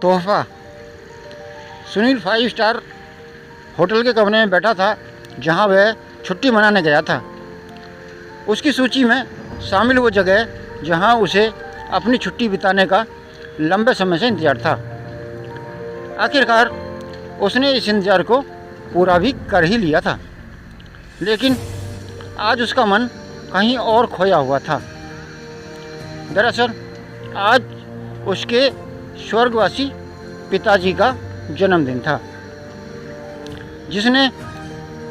तोहफा। Sunil 5 star hotel के कमरे में बैठा था जहां वह छुट्टी मनाने गया था। उसकी सूची में शामिल वो जगह जहां उसे अपनी छुट्टी बिताने का लंबे समय से इंतज़ार था। आखिरकार उसने इस इंतज़ार को पूरा भी कर ही लिया था, लेकिन आज उसका मन कहीं और खोया हुआ था। दरअसल आज उसके स्वर्गवासी पिताजी का जन्मदिन था,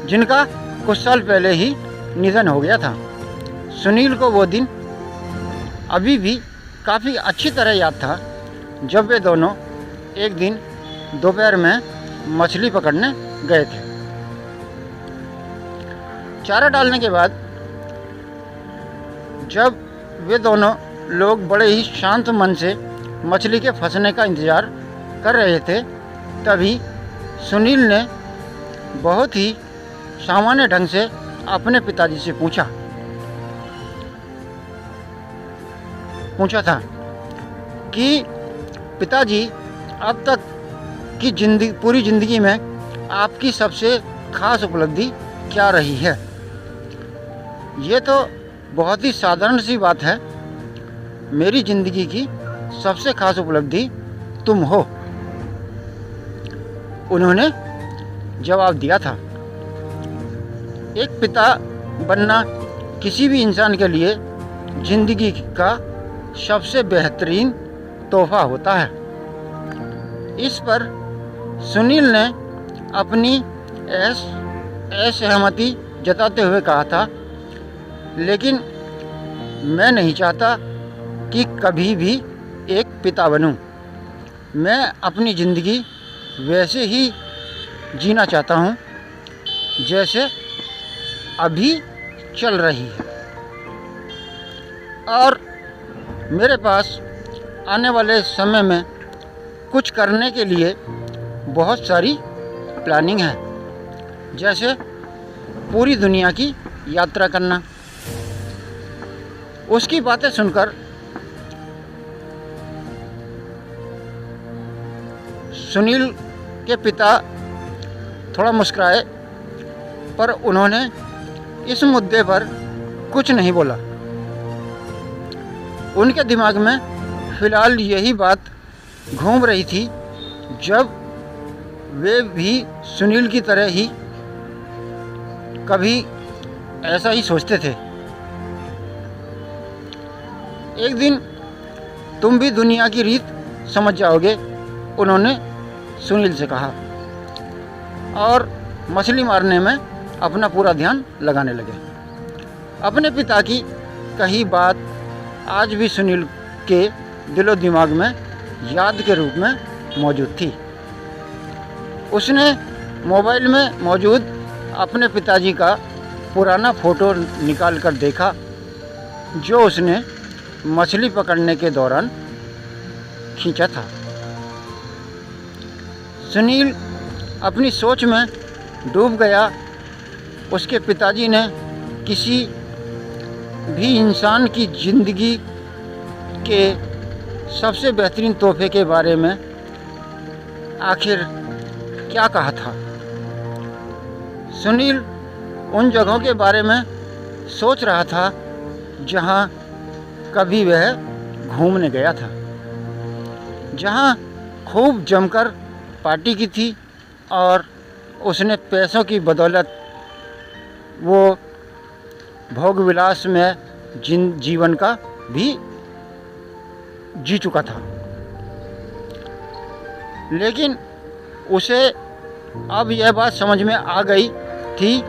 जिनका कुछ साल पहले ही निधन हो गया था। सुनील को वो दिन अभी भी काफ़ी अच्छी तरह याद था जब वे दोनों एक दिन दोपहर में मछली पकड़ने गए थे। चारा डालने के बाद जब वे दोनों लोग बड़े ही शांत मन से मछली के फंसने का इंतज़ार कर रहे थे, तभी सुनील ने बहुत ही सामान्य ढंग से अपने पिताजी से पूछा था कि पिताजी, अब तक की पूरी ज़िंदगी में आपकी सबसे ख़ास उपलब्धि क्या रही है? ये तो बहुत ही साधारण सी बात है। मेरी ज़िंदगी की सबसे ख़ास उपलब्धि तुम हो, उन्होंने जवाब दिया था। एक पिता बनना किसी भी इंसान के लिए ज़िंदगी का सबसे बेहतरीन तोहफा होता है। इस पर सुनील ने अपनी असहमति जताते हुए कहा था, लेकिन मैं नहीं चाहता कि कभी भी एक पिता बनूं। मैं अपनी ज़िंदगी वैसे ही जीना चाहता हूं जैसे अभी चल रही है, और मेरे पास आने वाले समय में कुछ करने के लिए बहुत सारी प्लानिंग है, जैसे पूरी दुनिया की यात्रा करना। उसकी बातें सुनकर सुनील के पिता थोड़ा मुस्कुराए, पर उन्होंने इस मुद्दे पर कुछ नहीं बोला। उनके दिमाग में फ़िलहाल यही बात घूम रही थी जब वे भी सुनील की तरह ही कभी ऐसा ही सोचते थे। एक दिन तुम भी दुनिया की रीत समझ जाओगे, उन्होंने सुनील से कहा, और मछली मारने में अपना पूरा ध्यान लगाने लगे। अपने पिता की कही बात आज भी सुनील के दिलो दिमाग में याद के रूप में मौजूद थी। उसने मोबाइल में मौजूद अपने पिताजी का पुराना फ़ोटो निकाल कर देखा, जो उसने मछली पकड़ने के दौरान खींचा था। सुनील अपनी सोच में डूब गया। उसके पिताजी ने किसी भी इंसान की ज़िंदगी के सबसे बेहतरीन तोहफे के बारे में आखिर क्या कहा था? सुनील उन जगहों के बारे में सोच रहा था जहां कभी वह घूमने गया था, जहां खूब जमकर पार्टी की थी, और उसने पैसों की बदौलत वो भोग विलास में जीवन का भी जी चुका था। लेकिन उसे अब यह बात समझ में आ गई थी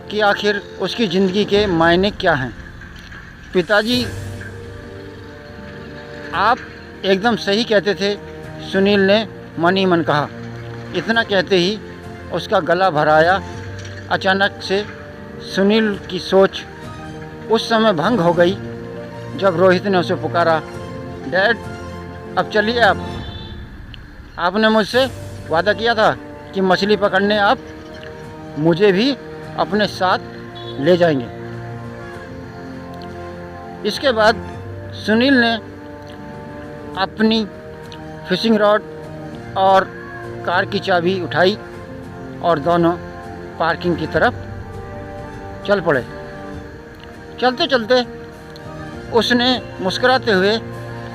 कि आखिर उसकी ज़िंदगी के मायने क्या हैं। पिताजी, आप एकदम सही कहते थे, सुनील ने मन ही मन कहा। इतना कहते ही उसका गला भर आया। अचानक से सुनील की सोच उस समय भंग हो गई जब रोहित ने उसे पुकारा, डैड, अब चलिए। आपने मुझसे वादा किया था कि मछली पकड़ने आप मुझे भी अपने साथ ले जाएंगे। इसके बाद सुनील ने अपनी फिशिंग रॉड और कार की चाबी उठाई और दोनों पार्किंग की तरफ चल पड़े। चलते चलते उसने मुस्कुराते हुए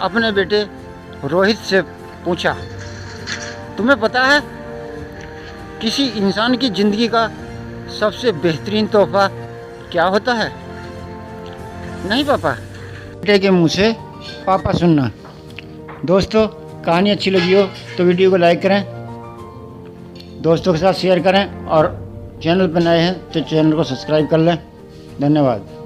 अपने बेटे रोहित से पूछा, तुम्हें पता है किसी इंसान की ज़िंदगी का सबसे बेहतरीन तोहफा क्या होता है? नहीं पापा। बेटे के मुंह से पापा सुनना। दोस्तों, कहानी अच्छी लगी हो तो वीडियो को लाइक करें, दोस्तों के साथ शेयर करें और चैनल पर नए हैं तो चैनल को सब्सक्राइब कर लें। धन्यवाद।